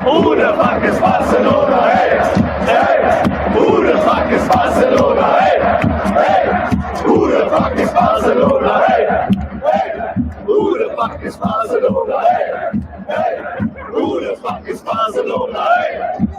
Who the fuck is Barcelona? Hey, hey. Who the fuck is Barcelona? Hey, hey. Who the fuck is Barcelona? Hey, hey. Who the fuck is Barcelona? Hey, hey. Who the fuck is Barcelona? Hey.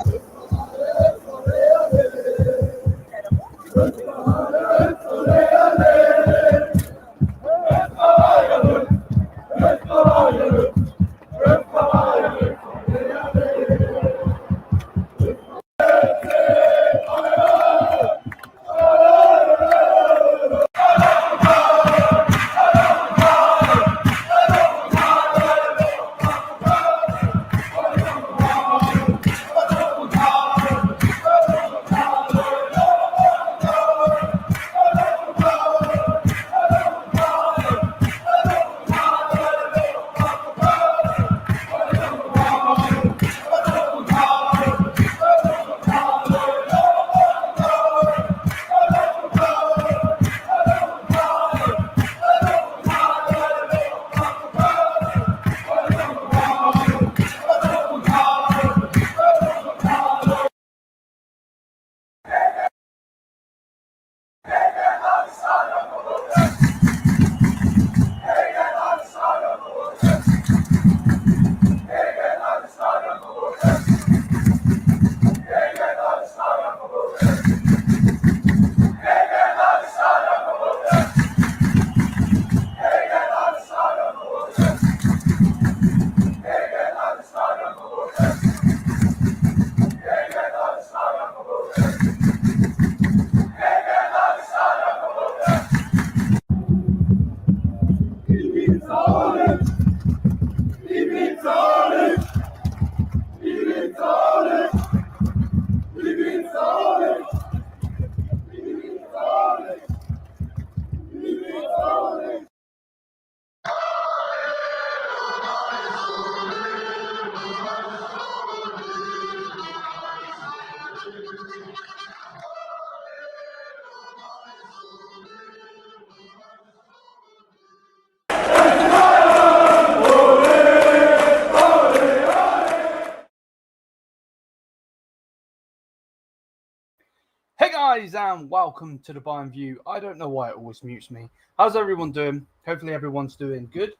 Guys, and welcome to the Bayern View. I don't know why it always mutes me. How's everyone doing? Hopefully everyone's doing good.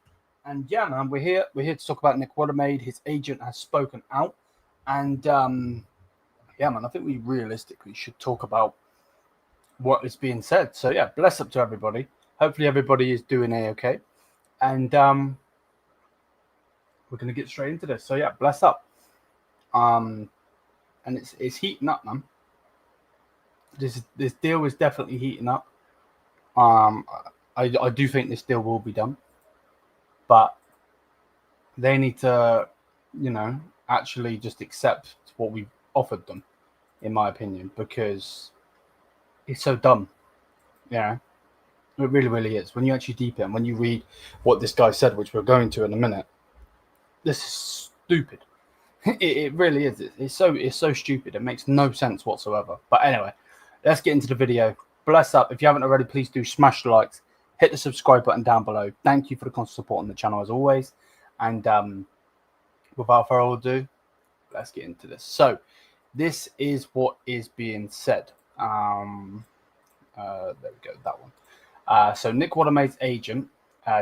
And yeah, man, we're here. We're here to talk about Nick Woltemade. His agent has spoken out. And yeah, man, I think we realistically should talk about what is being said. So yeah, bless up to everybody. Hopefully everybody is doing A-okay. And we're going to get straight into this. So yeah, bless up. And it's heating up, man. This deal is definitely heating up. I do think this deal will be done, but they need to, actually just accept what we've offered them, in my opinion, because it's so dumb. Yeah, it really, really is. When you actually deep in, when you read what this guy said, which we're going to in a minute, this is stupid. It really is. It's so stupid. It makes no sense whatsoever. But anyway. Let's get into the video. Bless up. If you haven't already, please do smash the likes. Hit the subscribe button down below. Thank you for the constant support on the channel as always. And without further ado, let's get into this. So, this is what is being said. There we go, that one. So, Nick Woltemade's agent,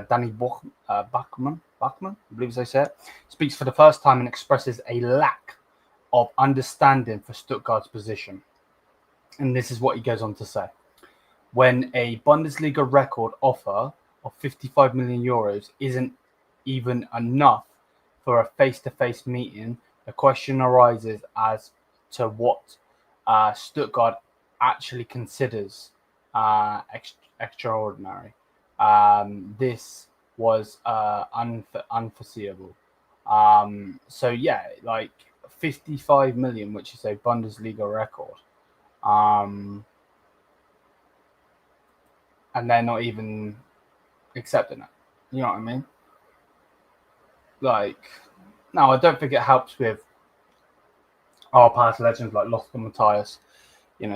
Danny Bachmann, I believe they say it, speaks for the first time and expresses a lack of understanding for Stuttgart's position. And this is what he goes on to say. When a Bundesliga record offer of 55 million euros isn't even enough for a face-to-face meeting, the question arises as to what Stuttgart actually considers extraordinary. This was unforeseeable. So yeah, like 55 million, which is a Bundesliga record. And they're not even accepting it. You know what I mean? Like, no, I don't think it helps with our past legends like Matthijs,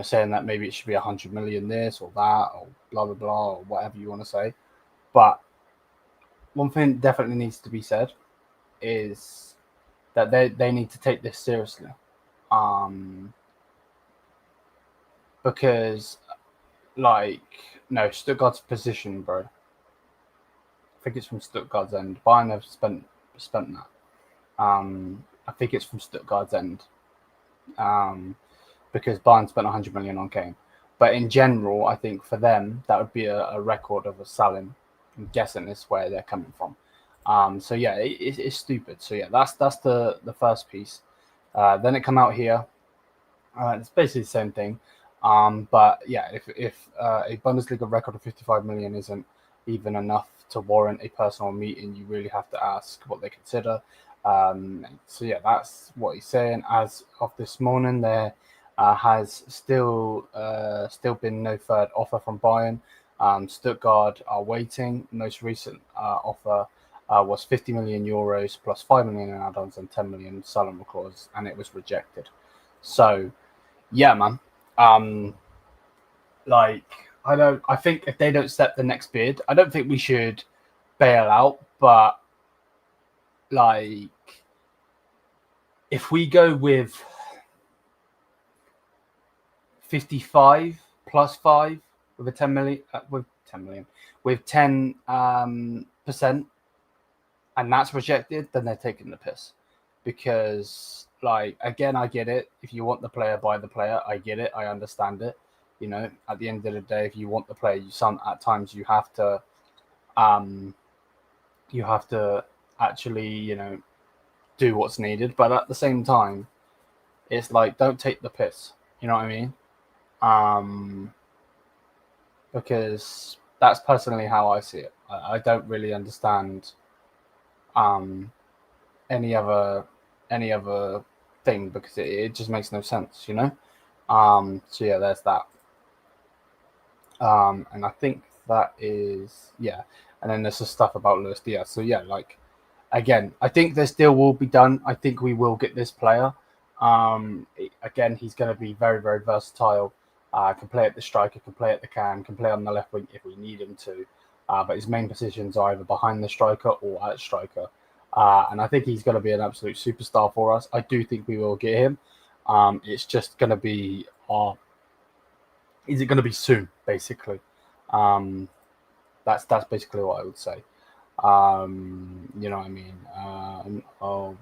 saying that maybe it should be 100 million this or that or blah, blah, blah, or whatever you want to say. But one thing definitely needs to be said is that they need to take this seriously. Because, Stuttgart's position, bro. I think it's from Stuttgart's end. Bayern have spent that. I think it's from Stuttgart's end. Because Bayern spent 100 million on Kane. But in general, I think for them, that would be a record of a Salim. I'm guessing is where they're coming from. So yeah, it's stupid. So yeah, that's the first piece. Then it come out here. It's basically the same thing. But yeah, if a Bundesliga record of 55 million isn't even enough to warrant a personal meeting, you really have to ask what they consider. So yeah, that's what he's saying. As of this morning, there has still been no third offer from Bayern. Stuttgart are waiting. Most recent offer was 50 million euros plus 5 million in add-ons and 10 million salary clause, and it was rejected. So yeah, man. I think if they don't set the next bid, I don't think we should bail out, but if we go with 55 plus 5 with a 10 million with 10% and that's rejected, then they're taking the piss. Because again, I get it. If you want the player, buy the player. I get it. I understand it. At the end of the day, if you want the player, at times you have to actually, do what's needed. But at the same time, it's don't take the piss. You know what I mean? Because that's personally how I see it. I don't really understand any other thing, because it just makes no sense, So yeah, there's that. And I think that is, yeah. And then there's the stuff about Luis Diaz. So yeah, again, I think this deal will be done. I think we will get this player. Again, he's going to be very, very versatile. Can play at the striker, can play at the can play on the left wing if we need him to. But his main positions are either behind the striker or at striker. And I think he's going to be an absolute superstar for us. I do think we will get him. It's just going to be Is it going to be soon? Basically, that's basically what I would say. You know what I mean?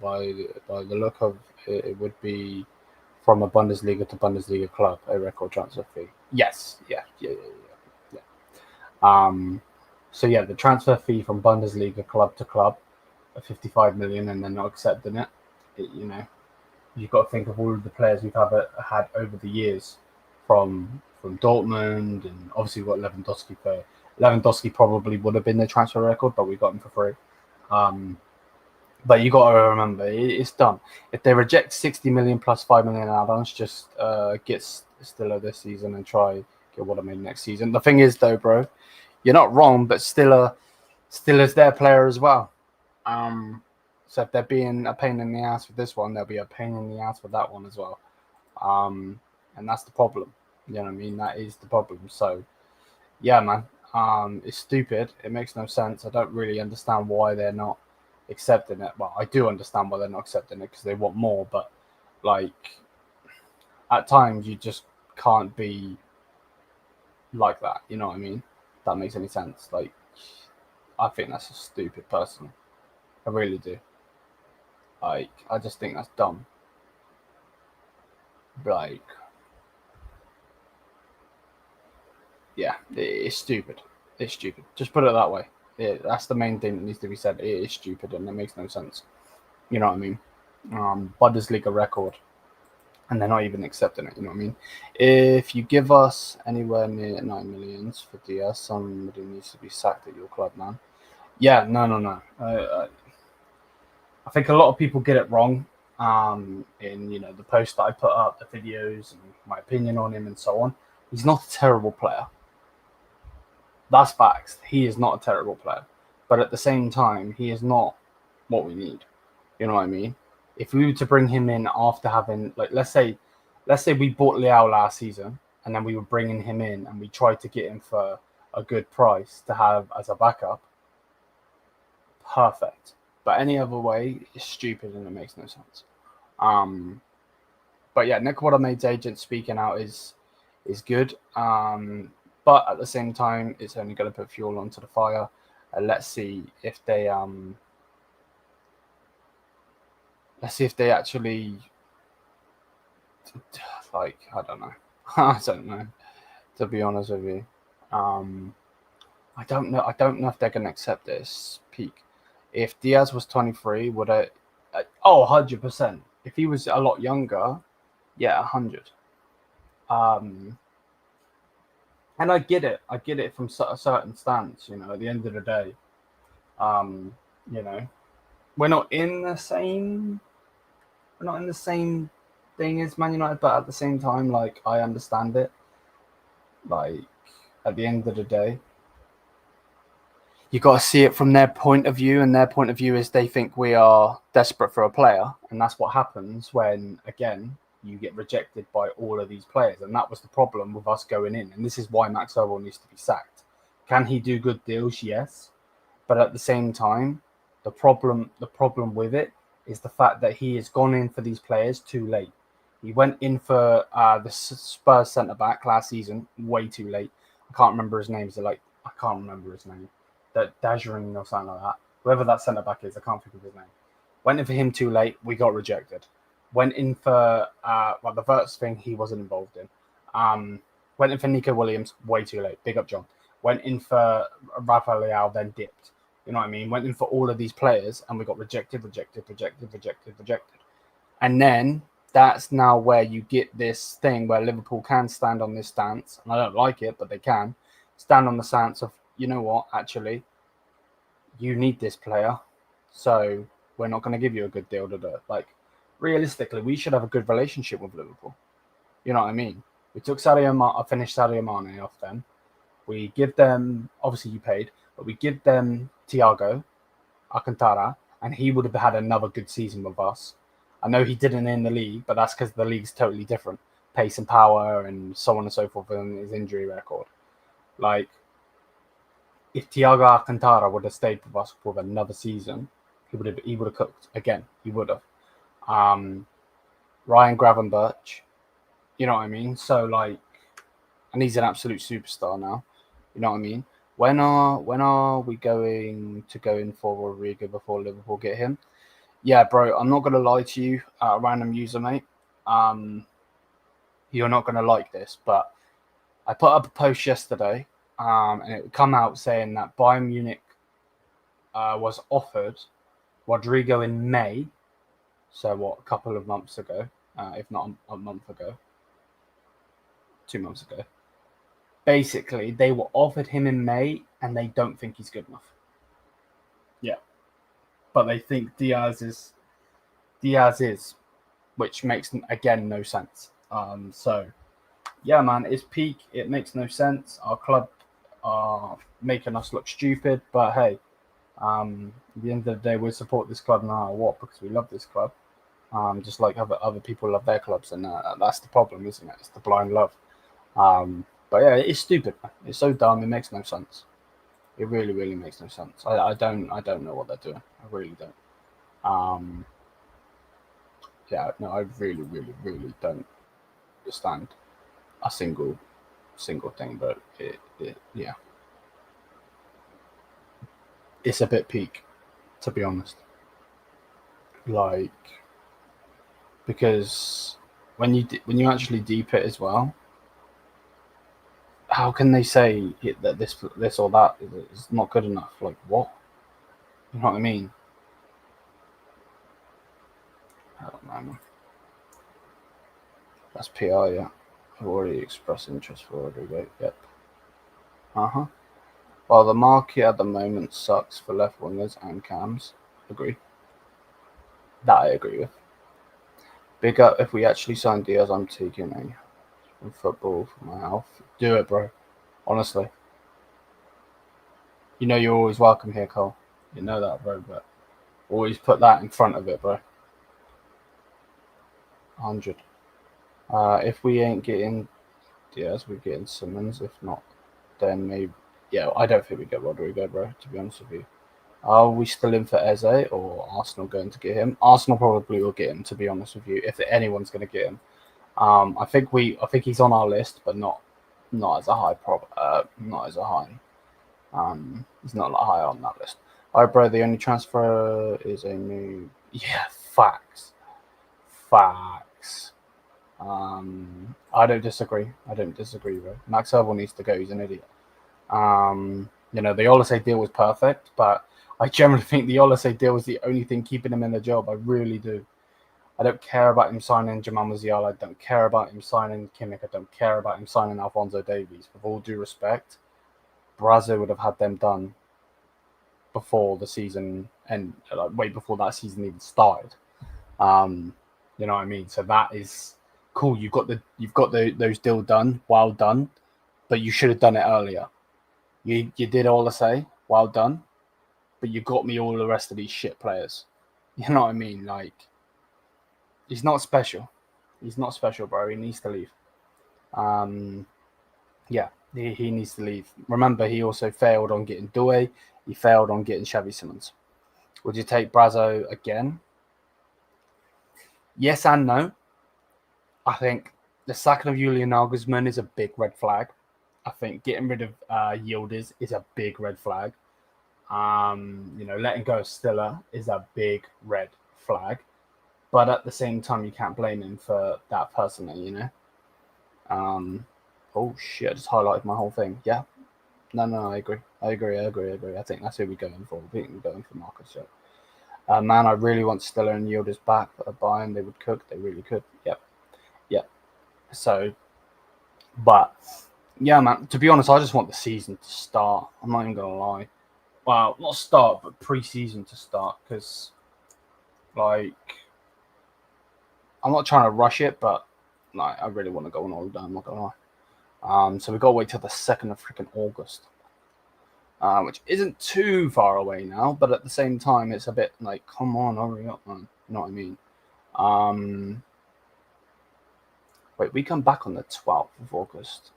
By the look of it, it would be from a Bundesliga to Bundesliga club, a record transfer fee. Yes, yeah. So yeah, the transfer fee from Bundesliga club to club, 55 million, and then not accepting it. You know, you've got to think of all of the players we've had over the years, from Dortmund, and obviously we've got Lewandowski for. Lewandowski probably would have been the transfer record, but we got him for free. But you got to remember, it's done. If they reject 60 million plus 5 million add-ons, just get Stiller this season and try get Woltemade next season. The thing is, though, bro, you're not wrong, but Stiller's their player as well. So if they're being a pain in the ass with this one, they'll be a pain in the ass with that one as well. And that's the problem. You know what I mean? That is the problem. So, yeah, man. It's stupid. It makes no sense. I don't really understand why they're not accepting it. Well, I do understand why they're not accepting it because they want more, but like at times you just can't be like that. You know what I mean? If that makes any sense. Like, I think that's a stupid person. I really do. Like, I just think that's dumb. Like, yeah, it's stupid. It's stupid. Just put it that way. That's the main thing that needs to be said. It is stupid and it makes no sense. You know what I mean? Bundesliga record, and they're not even accepting it. You know what I mean? If you give us anywhere near 9 millions for Diaz, somebody needs to be sacked at your club, man. Yeah, no. I think a lot of people get it wrong. In the post that I put up, the videos, and my opinion on him, and so on. He's not a terrible player. That's facts. He is not a terrible player. But at the same time, he is not what we need. You know what I mean? If we were to bring him in after having, like, let's say we bought Lyon last season and then we were bringing him in and we tried to get him for a good price to have as a backup, perfect. But any other way is stupid and it makes no sense. But yeah, Nick Woltemade's agent speaking out is good. But at the same time, it's only going to put fuel onto the fire. Let's see if they actually, like, I don't know. I don't know, to be honest with you. I don't know if they're going to accept this peak. If Diaz was 23, would I? 100%. If he was a lot younger, yeah, 100. And I get it. I get it from a certain stance. At the end of the day, we're not in the same thing as Man United, but at the same time, like, I understand it. Like, at the end of the day, you got to see it from their point of view, and their point of view is they think we are desperate for a player, and that's what happens when, again, you get rejected by all of these players. And that was the problem with us going in. And this is why Max Owen needs to be sacked. Can he do good deals? Yes. But at the same time, the problem with it is the fact that he has gone in for these players too late. He went in for the Spurs centre-back last season way too late. I can't remember his name. I can't remember his name. That Dajerin or something like that. Whoever that centre-back is, I can't think of his name. Went in for him too late. We got rejected. Went in for the first thing he wasn't involved in. Went in for Nico Williams way too late. Big up, John. Went in for Rafael Leao, then dipped. You know what I mean? Went in for all of these players and we got rejected. And then that's now where you get this thing where Liverpool can stand on this stance. And I don't like it, but they can stand on the stance of, you know what, actually, you need this player. So we're not going to give you a good deal to do it. Like, realistically, we should have a good relationship with Liverpool. You know what I mean? We took finished Sadio Mané off them. We give them, obviously you paid, but we give them Thiago Alcantara, and he would have had another good season with us. I know he didn't in the league, but that's because the league's totally different. Pace and power and so on and so forth in his injury record. Like, if Thiago Alcantara would have stayed with us for another season, he would have cooked again. He would have. Ryan Gravenberch, you know what I mean? So, like, and he's an absolute superstar now. You know what I mean? When are we going to go in for Rodrigo before Liverpool get him? Yeah, bro, I'm not gonna lie to you, random user, mate. You're not gonna like this, but I put up a post yesterday, and it would come out saying that Bayern Munich was offered Rodrigo in May. So what, a couple of months ago, if not a month ago, 2 months ago. Basically, they were offered him in May, and they don't think he's good enough. Yeah, but they think Diaz is, which makes again no sense. So yeah, man, it's peak. It makes no sense. Our club are making us look stupid, but hey, at the end of the day, we support this club no matter what because we love this club. Just like other people love their clubs, and that's the problem, isn't it? It's the blind love. But yeah, it's stupid. It's so dumb. It makes no sense. It really, really makes no sense. I don't know what they're doing. I really don't. Yeah, no, I really, really, really don't understand a single thing. But yeah, it's a bit peak, to be honest. Like, because when you actually deep it as well, how can they say that this or that is not good enough? Like, what? You know what I mean? I don't know. That's PR, yeah. I've already expressed interest for Rodrigo. Yep. Well, the market at the moment sucks for left wingers and cams. Agree. That I agree with. Big up if we actually sign Diaz. I'm taking a football for my health. Do it, bro. Honestly. You know you're always welcome here, Cole. You know that, bro, but always put that in front of it, bro. 100. If we ain't getting Diaz, we're getting Simmons. If not, then maybe. Yeah, I don't think we get Rodrigo, bro, to be honest with you. Are we still in for Eze, or Arsenal going to get him? Arsenal probably will get him, to be honest with you, if anyone's going to get him. I think he's on our list, but not as a high not as a high. He's not high on that list. All right, bro. The only transfer is a new. Yeah, facts. I don't disagree. Bro. Max Hervel needs to go. He's an idiot. The Olise deal was perfect, but I generally think the Olise deal was the only thing keeping him in the job. I really do. I don't care about him signing Jamal Musiala. I don't care about him signing Kimmich. I don't care about him signing Alphonso Davies. With all due respect, Brazzo would have had them done before the season and way before that season even started. You know what I mean? So that is cool. You've got those deals done. Well done, but you should have done it earlier. You did all I say. Well done, but you got me all the rest of these shit players. You know what I mean? Like, he's not special. He's not special, bro. He needs to leave. Yeah, he needs to leave. Remember, he also failed on getting Doué. He failed on getting Xavi Simons. Would you take Brazzo again? Yes and no. I think the sacking of Julian Nagelsmann is a big red flag. I think getting rid of Yildiz is a big red flag. Letting go of Stiller is a big red flag. But at the same time, you can't blame him for that personally, Oh shit! I just highlighted my whole thing. Yeah. No, I agree. I think that's who we're going for. I think we're going for Marcus. Yeah. Man, I really want Stiller and Yildiz back at Bayern. They would cook. They really could. Yep. So, but yeah, man. To be honest, I just want the season to start. I'm not even gonna lie. Well, not start, but pre-season to start, because, like, I'm not trying to rush it, but like, I really want to go on holiday. I'm not gonna lie. So we got to wait till the 2nd of freaking August, which isn't too far away now, but at the same time, it's a bit like, come on, hurry up, man. You know what I mean? Wait, we come back on the 12th of August.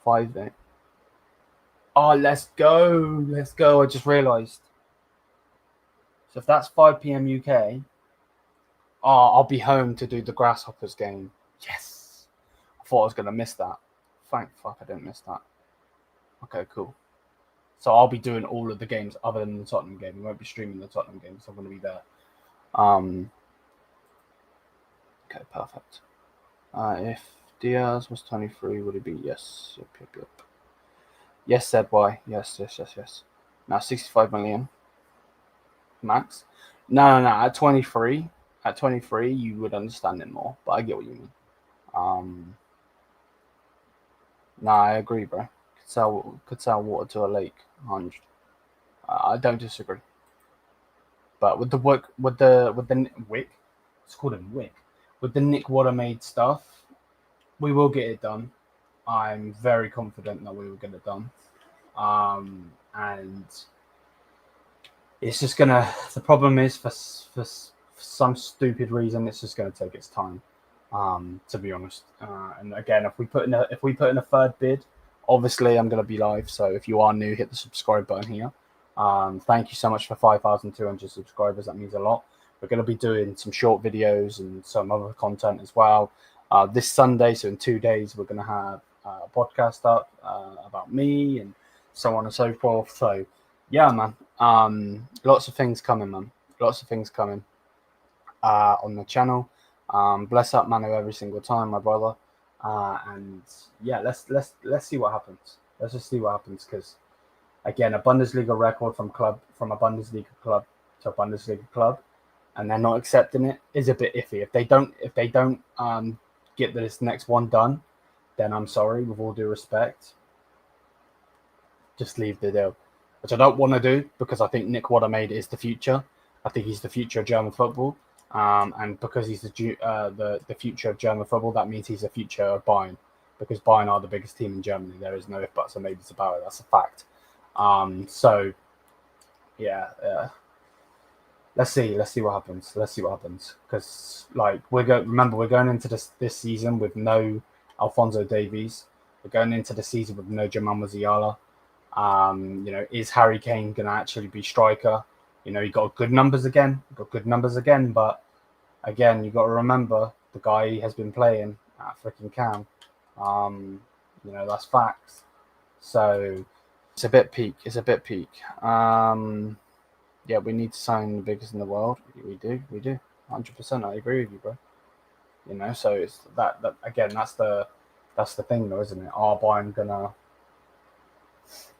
5 days. Oh, let's go. I just realised. So if that's 5 p.m. UK, I'll be home to do the Grasshoppers game. Yes. I thought I was going to miss that. Thank fuck I didn't miss that. Okay, cool. So I'll be doing all of the games other than the Tottenham game. We won't be streaming the Tottenham game, so I'm going to be there. Okay, perfect. If Diaz was 23, would it be yes? Yep. Yes, said why? Yes. Now 65 million max. No. At 23, you would understand it more. But I get what you mean. I agree, bro. Could sell water to a lake. 100. I don't disagree. But with the Wick, it's called a Wick. With the Nick Woltemade stuff, we will get it done. I'm very confident that we will get it done. And it's just gonna. The problem is for some stupid reason, it's just gonna take its time. To be honest. And again, if we put in a third bid, obviously I'm gonna be live. So if you are new, hit the subscribe button here. Thank you so much for 5,200 subscribers. That means a lot. We're going to be doing some short videos and some other content as well. This Sunday, so in 2 days, we're going to have a podcast up about me and so on and so forth. So, yeah, man. Lots of things coming, man. Lots of things coming on the channel. Bless up Manu every single time, my brother. And yeah, let's see what happens. Let's just see what happens because. Again, a Bundesliga record from a Bundesliga club to a Bundesliga club, and they're not accepting it is a bit iffy. If they don't get this next one done, then I'm sorry, with all due respect, just leave the deal. Which I don't want to do because I think Nick Woltemade is the future. I think he's the future of German football, and because he's the future of German football, that means he's the future of Bayern, because Bayern are the biggest team in Germany. There is no if buts or maybes about it. That's a fact. So yeah, let's see what happens. Because we're going into this season with no Alphonso Davies. We're going into the season with no Jamal Musiala. Is Harry Kane gonna actually be striker? He got good numbers again. But again, you got to remember the guy has been playing at freaking Cam. That's facts. So. It's a bit peak. Yeah, we need to sign the biggest in the world. We do. 100%. I agree with you, bro. So it's that again. That's the thing, though, isn't it? Are Bayern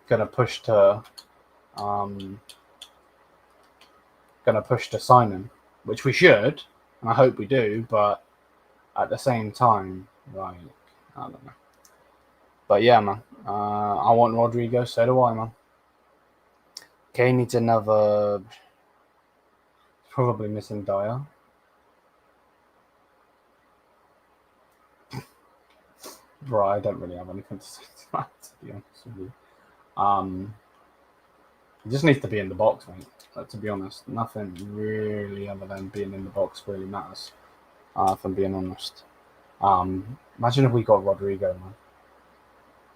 gonna push to sign him, which we should, and I hope we do. But at the same time, I don't know. But yeah, man. I want Rodrigo. So do I, man. Kane needs another. Probably missing Dyer. Right, I don't really have anything to say to that, to be honest with you. He just needs to be in the box, mate. To be honest, nothing really other than being in the box really matters. If I'm being honest. Imagine if we got Rodrigo, man.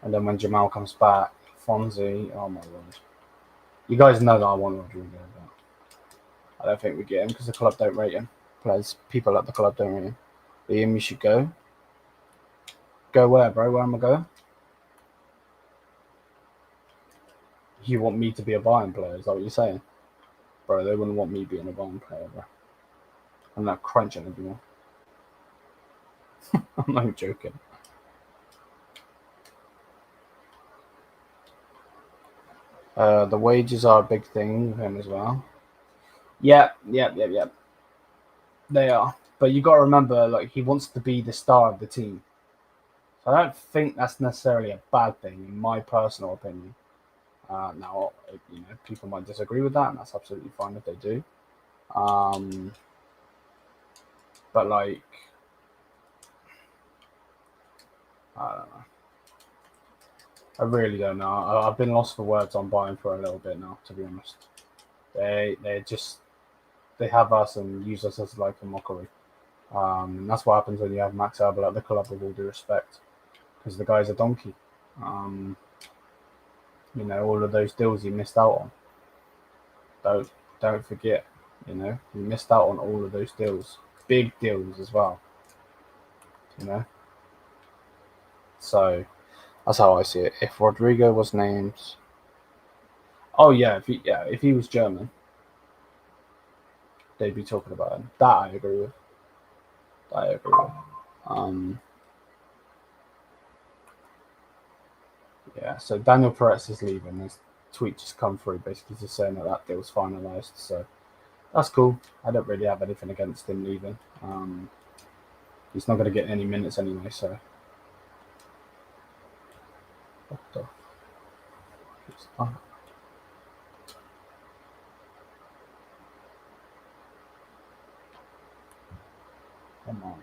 And then when Jamal comes back, Fonzie, oh my word. You guys know that I want Rodrigo, but I don't think we get him because the club don't rate him. People at the club don't rate him. Liam, you should go. Go where, bro? Where am I going? You want me to be a Bayern player? Is that what you're saying? Bro, they wouldn't want me being a Bayern player, bro. I'm not crunching anymore. I'm not joking. The wages are a big thing with him as well. Yeah. They are. But you got to remember, he wants to be the star of the team. So I don't think that's necessarily a bad thing, in my personal opinion. Now, people might disagree with that, and that's absolutely fine if they do. But I don't know. I really don't know. I've been lost for words on Bayern for a little bit now, to be honest. They have us and use us as a mockery. And that's what happens when you have Max Erbel at the club, with all due respect, because the guy's a donkey. All of those deals he missed out on. Don't forget, he missed out on all of those deals, big deals as well. So That's how I see it. If Rodrigo was named, oh yeah, if he was German, they'd be talking about him. That I agree with. Yeah. So Daniel Peretz is leaving. His tweet just come through, basically just saying that deal's finalised. So that's cool. I don't really have anything against him leaving. He's not going to get any minutes anyway. So what the? Oh, come on.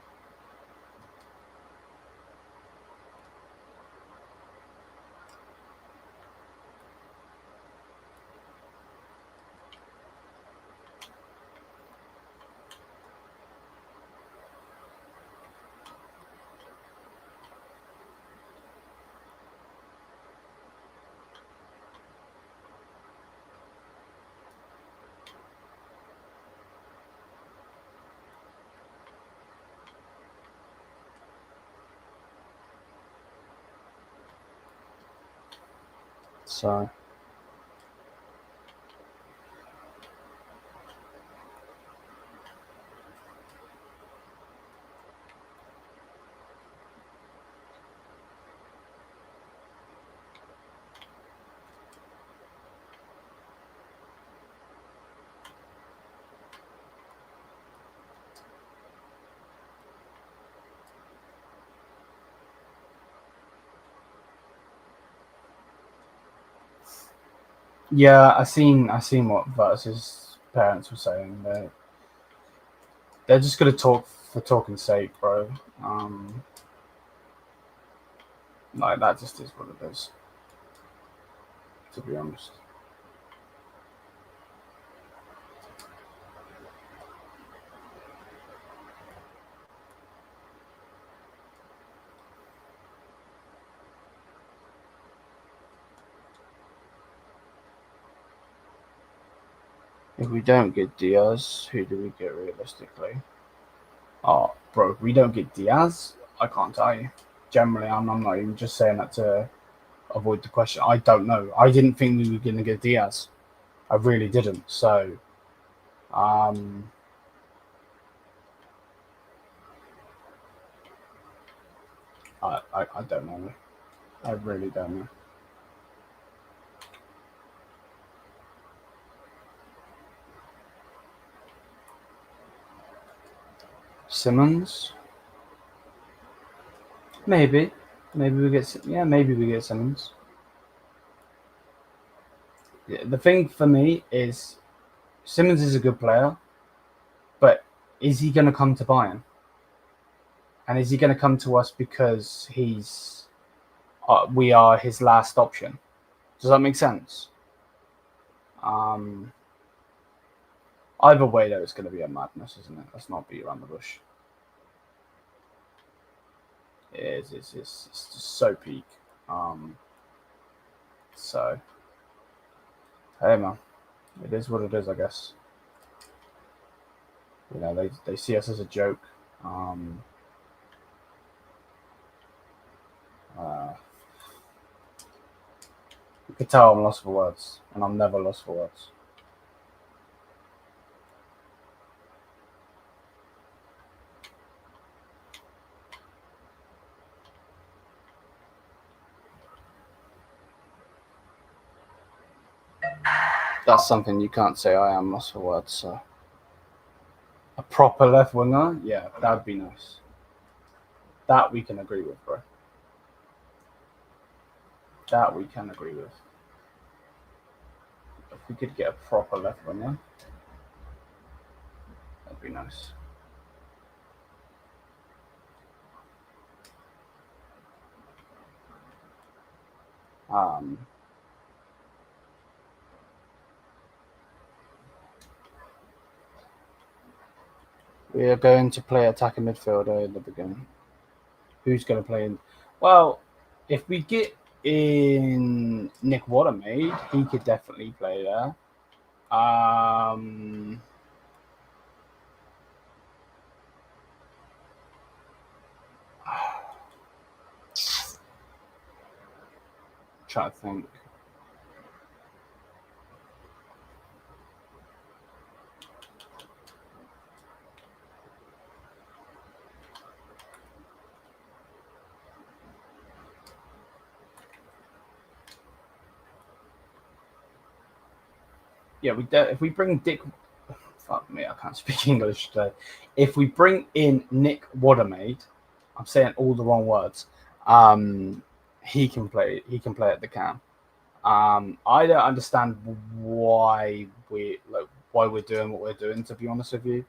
So yeah, I seen what Vertus's parents were saying. They're just gonna talk for talking's sake, bro. Like that just is what it is. To be honest. If we don't get Diaz, who do we get realistically? Oh, bro, if we don't get Diaz, I can't tell you. Generally, I'm not even just saying that to avoid the question. I don't know. I didn't think we were going to get Diaz. I really didn't. So, um, I don't know. I really don't know. Simmons? Maybe. Maybe we get Simmons. Yeah, the thing for me is Simmons is a good player, but is he going to come to Bayern? And is he going to come to us because we are his last option? Does that make sense? Um, Either way, though, it's going to be a madness, isn't it? Let's not beat around the bush. It is. It's just so peak. So, hey, man. It is what it is, I guess. You know, they see us as a joke. You can tell I'm lost for words, and I'm never lost for words. That's something you can't say. I am lost for words. So, a proper left winger, yeah, that'd be nice. That we can agree with, bro. That we can agree with. If we could get a proper left winger, that'd be nice. We are going to play attacking midfielder in the beginning. Who's going to play in? Well, if we get in Nick Woltemade, he could definitely play there. trying to think. Yeah, if we bring Dick, fuck me, I can't speak English today. If we bring in Nick Woltemade, I'm saying all the wrong words. He can play. He can play at the cam. I don't understand why we're doing what we're doing. To be honest with you,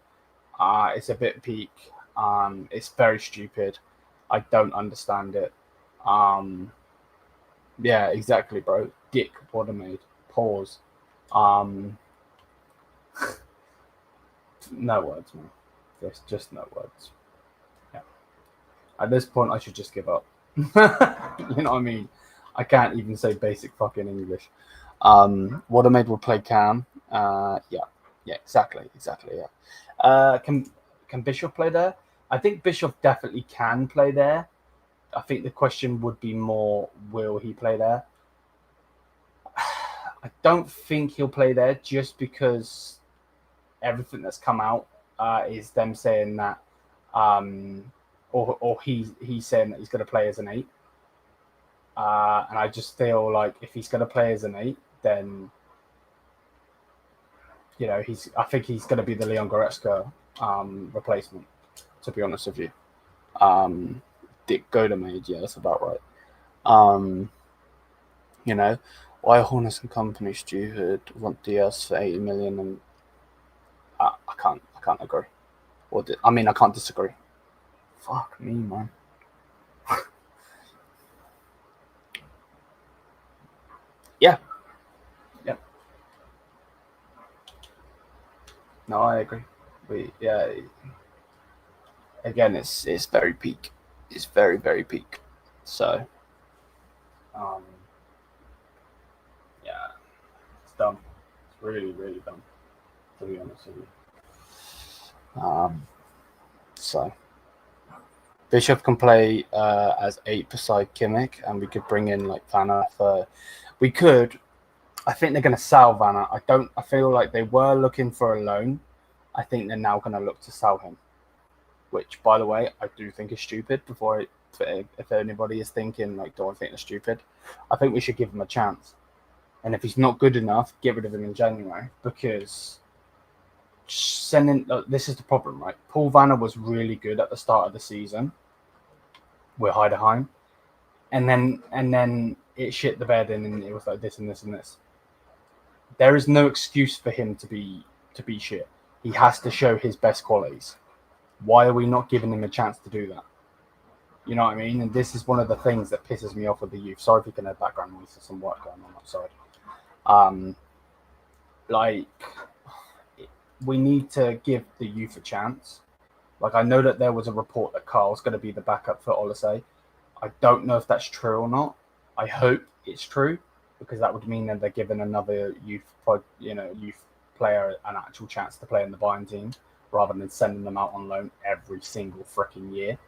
it's a bit peak. It's very stupid. I don't understand it. Yeah, exactly, bro. Dick Woltemade. Pause. No words, man. There's just no words. Yeah. At this point, I should just give up. You know what I mean? I can't even say basic fucking English. Woltemade will play cam. Yeah, exactly. Yeah. Can Bishop play there? I think Bishop definitely can play there. I think the question would be more, will he play there? I don't think he'll play there just because everything that's come out is them saying that, or he's saying that he's going to play as an 8. And I just feel like if he's going to play as an 8, then I think he's going to be the Leon Goretzka replacement. To be honest with you, Dick Woltemade, yeah, that's about right. Why Hornets and Company stupid want Diaz for 80 million, and I can't agree. I can't disagree. Fuck me, man. Yeah. No, I agree. Again, it's very peak. It's very, very peak. So, yeah, it's dumb. It's really, really dumb, to be honest with you. So Bishop can play as 8 beside Kimmich, and we could bring in like Vanna for. We could. I think they're going to sell Vanna. I feel like they were looking for a loan. I think they're now going to look to sell him, which, by the way, I do think is stupid. If anybody is thinking like, do I think they're stupid? I think we should give him a chance. And if he's not good enough, get rid of him in January, because this is the problem, right? Paul Vanna was really good at the start of the season with Heideheim, and then it shit the bed, and it was like this and this and this. There is no excuse for him to be shit. He has to show his best qualities. Why are we not giving him a chance to do that? You know what I mean? And this is one of the things that pisses me off with the youth. Sorry if you can have background noise. There's some work going on outside. We need to give the youth a chance. Like, I know that there was a report that Carl's going to be the backup for Oliseh. I don't know if that's true or not. I hope it's true, because that would mean that they're giving another youth player an actual chance to play in the Bayern team, rather than sending them out on loan every single freaking year.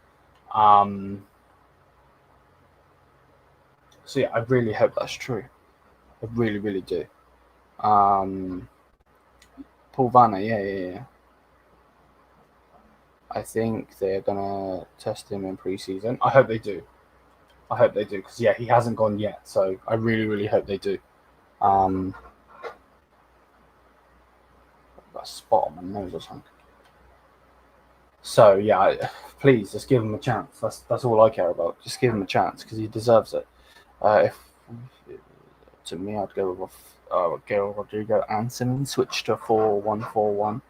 So yeah, I really hope that's true. I really, really do. Paul Vanna, yeah. I think they're gonna test him in preseason. I hope they do, because yeah, he hasn't gone yet. So I really, really hope they do. Got a spot on my nose or something. So yeah, please just give him a chance. That's all I care about. Just give him a chance, because he deserves it. To me, I'd go with Gail, Rodrigo, and Simmons. Switch to 4-1-4-1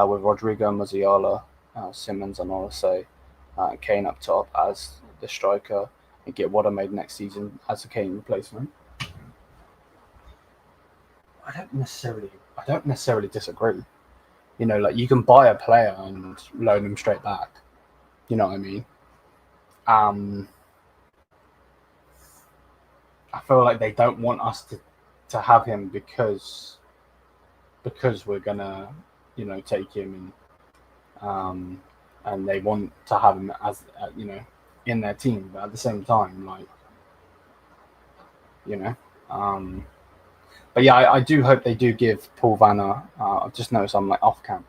with Rodrigo, Musiala, Simmons, and Oliseh, Kane up top as the striker, and get Woltemade next season as a Kane replacement. I don't necessarily disagree. Like, you can buy a player and loan him straight back. You know what I mean? I feel like they don't want us to have him because we're gonna, take him, and they want to have him as in their team. But at the same time, like, you know. But yeah, I do hope they do give Paul Vanna. I've just noticed I'm like off cam.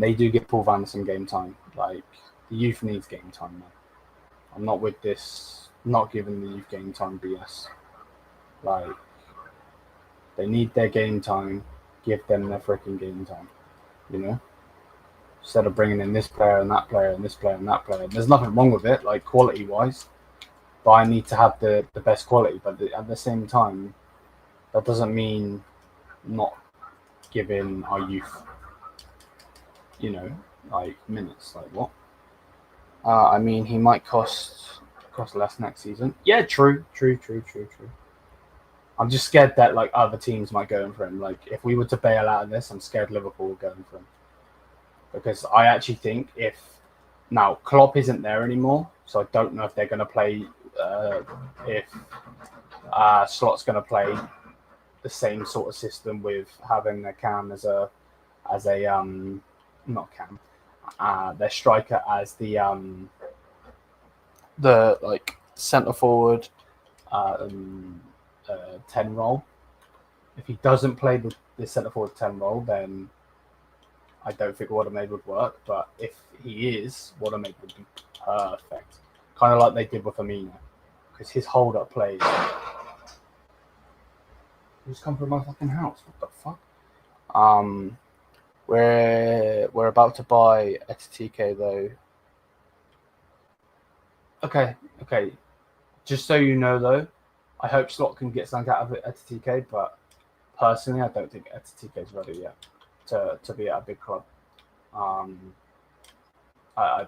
They do give Paul Vanna some game time. Like the youth needs game time, man. I'm not with this not giving the youth game time BS. Like they need their game time. Give them their freaking game time. You know, instead of bringing in this player and that player and this player and that player. There's nothing wrong with it, like quality wise. But I need to have the best quality. But at the same time, that doesn't mean not giving our youth, you know, like minutes. Like what? I mean, he might cost less next season. Yeah, true. I'm just scared that like other teams might go in for him. Like if we were to bail out of this, I'm scared Liverpool will go in for him because I actually think if now Klopp isn't there anymore, so I don't know if they're going to play. If Slot's going to play the same sort of system with having a Cam as a not Cam, their striker as the like centre forward 10 role. If he doesn't play the centre forward 10 role, then I don't think Woltemade would work. But if he is, Woltemade would be perfect, kind of like they did with Amina, because his hold up plays. Who's come from my fucking house? What the fuck? We're about to buy XTK though. Okay. Just so you know though, I hope Slot can get something out of it XTK, but personally, I don't think XTK is ready yet to be at a big club. I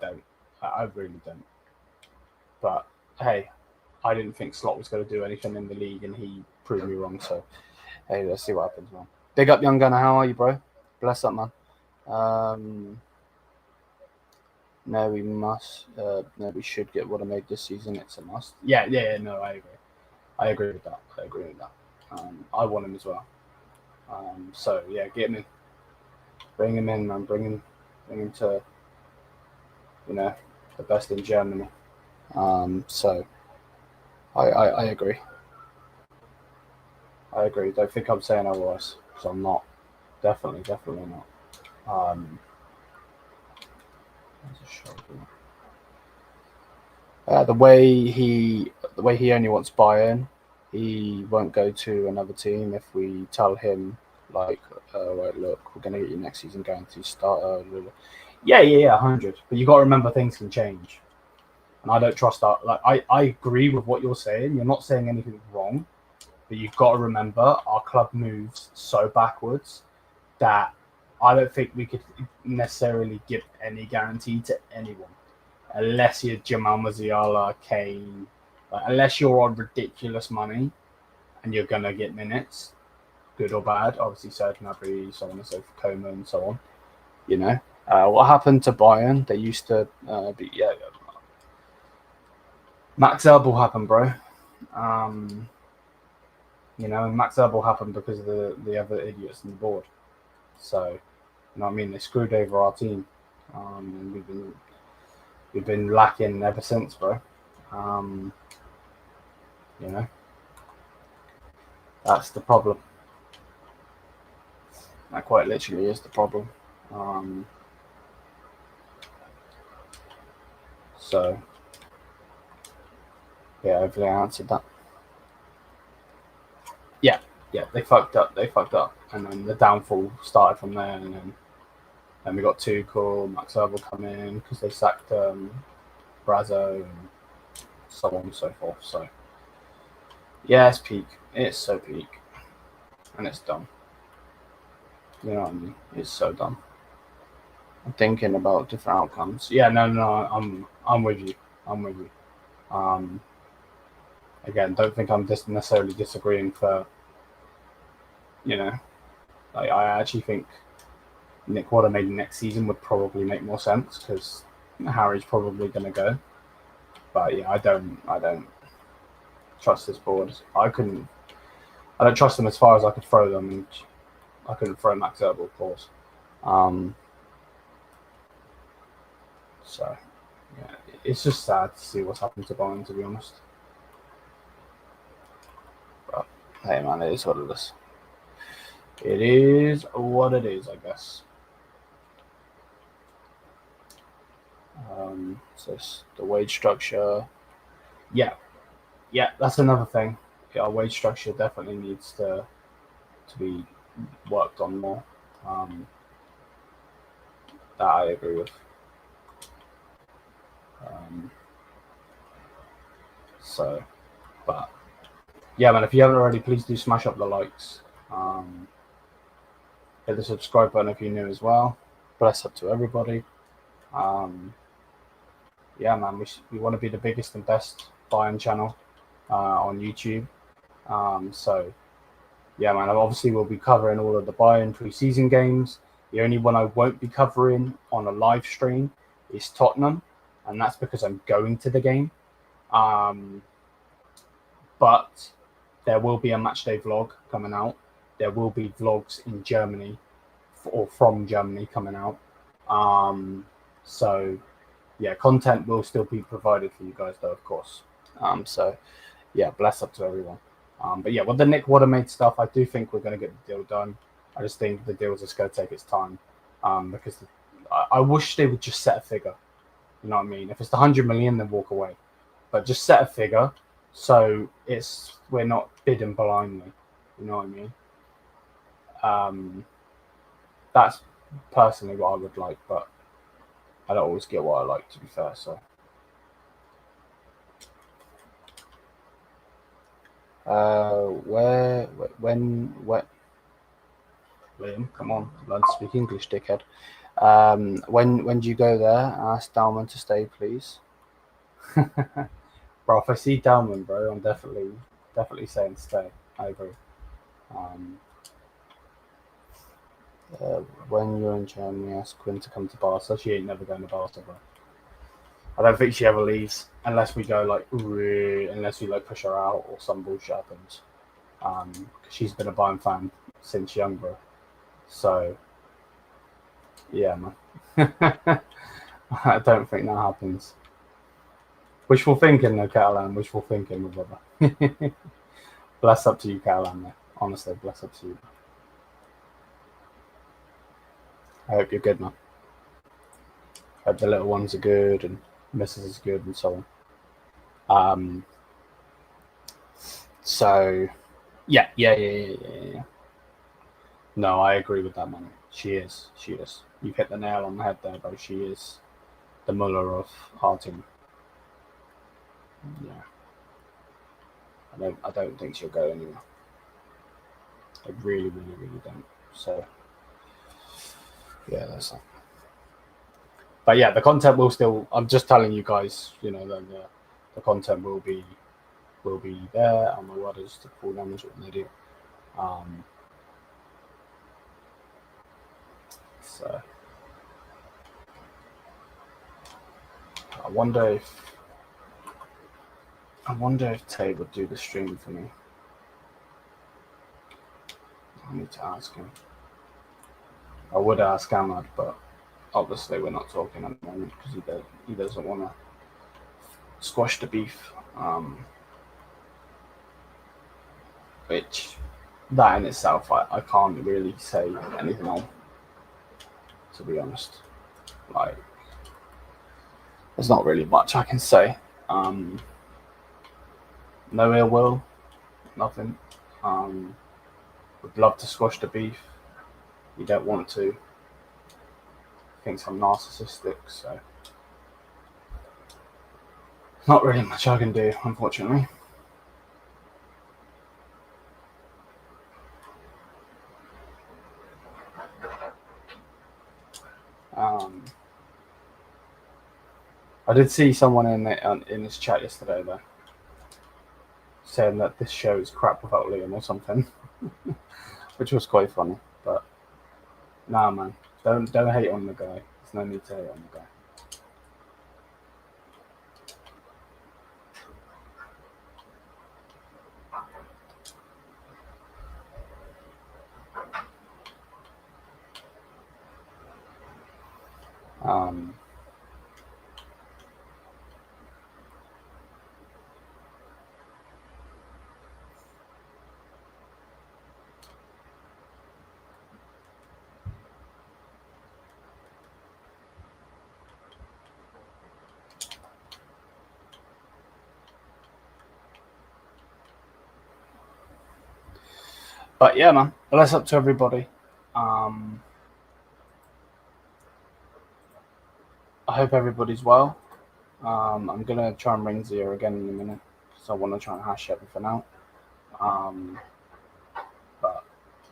don't. I really don't. But hey, I didn't think Slot was going to do anything in the league, and he proved me wrong. So hey, let's see what happens, man. Big up, young gunner. How are you, bro? Bless up, man. No, we must. No, we should get Woltemade this season. It's a must. Yeah. No, I agree with that. I want him as well. So yeah, get him in. Bring him in, man. Bring him to, you know, the best in Germany. So I agree. Don't think I'm saying otherwise, because I'm not. Definitely not. The way he only wants Bayern, he won't go to another team if we tell him like, right, look, we're gonna get you next season guaranteed starter. Yeah, 100. But you got to remember things can change, and I don't trust that. Like I agree with what you're saying. You're not saying anything wrong, but you've got to remember our club moves so backwards that I don't think we could necessarily give any guarantee to anyone. Unless you're Jamal Musiala, Kane, like, unless you're on ridiculous money and you're going to get minutes, good or bad, obviously Serge Gnabry, so on and so forth, Coma and so on, you know. What happened to Bayern? They used to be, Max Erbel happened, bro. You know, Max Erbel happened because of the other idiots on the board. So, you know what I mean? They screwed over our team. And we've been lacking ever since, bro. You know, that's the problem. That quite literally is the problem. So, yeah, hopefully I answered that. Yeah, they fucked up, and then the downfall started from there, and then we got Tuchel, Max Erbel come in because they sacked Brazo, and so on and so forth. So, yeah, it's peak. It's so peak, and it's dumb. You know what I mean? It's so dumb. I'm thinking about different outcomes. Yeah, no, I'm with you. Again, don't think I'm just necessarily disagreeing for, you know, like I actually think Nick Woltemade next season would probably make more sense because Harry's probably going to go. But yeah, I don't trust this board. I don't trust them as far as I could throw them, and I couldn't throw Max Erbel, of course. So yeah, it's just sad to see what's happened to Bayern, to be honest. Hey man, it is what it is. It is what it is, I guess. So the wage structure, yeah, that's another thing. Our wage structure definitely needs to be worked on more. That I agree with. So, but yeah, man, if you haven't already, please do smash up the likes. Hit the subscribe button if you're new as well. Bless up to everybody. Yeah, man, we want to be the biggest and best Bayern channel on YouTube. So, yeah, man, obviously we'll be covering all of the Bayern pre-season games. The only one I won't be covering on a live stream is Tottenham, and that's because I'm going to the game. But there will be a matchday vlog coming out. There will be vlogs in Germany or from Germany coming out. So, yeah, content will still be provided for you guys, though, of course. So, yeah, bless up to everyone. But yeah, with the Nick Woltemade stuff, I do think we're going to get the deal done. I just think the deal is just going to take its time because I wish they would just set a figure. You know what I mean? If it's the 100 million, then walk away. But just set a figure so we're not bidding blindly. You know what I mean? That's personally what I would like, but I don't always get what I like, to be fair. So. When Liam, come on, learn to speak English, dickhead. When do you go there? Ask Dalman to stay, please. Bro, if I see Dalman, bro, I'm definitely saying stay. I agree. When you're in Germany, ask Quinn to come to Barca. She ain't never going to Barca, bro. I don't think she ever leaves unless we go unless we push her out or some bullshit happens. Cause she's been a Bayern fan since young, bro. So, yeah, man. I don't think that happens. Wishful thinking, though, Catalan. Wishful thinking, my brother. Bless up to you, Catalan, man. Honestly, bless up to you. I hope you're good, man. Hope the little ones are good and Mrs. is good and so on. So, yeah. No, I agree with that, man. She is. You've hit the nail on the head there, bro. She is the Muller of our team. Yeah. I don't think she'll go anywhere. I really don't. So, yeah, that's that. But yeah, the content will still. I'm just telling you guys, you know, the content will be there. And my word is the full numbers what they do. So I wonder if Tay would do the stream for me. I need to ask him. I would ask Ahmad, but obviously we're not talking at the moment because he doesn't want to squash the beef. Which that in itself, I can't really say anything on, to be honest. There's not really much I can say. No ill will, nothing. Would love to squash the beef. You don't want to. Thinks I'm narcissistic, so not really much I can do, unfortunately. I did see someone in this chat yesterday, though, saying that this show is crap without Liam or something, which was quite funny. But nah, man, don't hate on the guy. There's no need to hate on the guy. But yeah, man, bless up to everybody. I hope everybody's well. I'm gonna try and ring Zia again in a minute because I want to try and hash everything out. But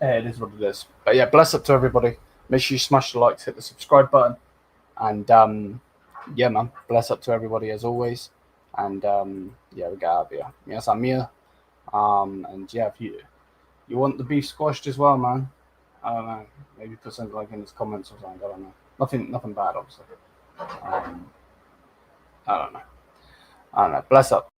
yeah, it is what it is. But yeah, bless up to everybody. Make sure you smash the likes, hit the subscribe button, and yeah, man, bless up to everybody as always. And yeah, we get out of here. Yes, I'm here. And yeah, if you want the beef squashed as well, man, I don't know. Maybe put something like in his comments or something. I don't know. Nothing bad, obviously. I don't know. Bless up.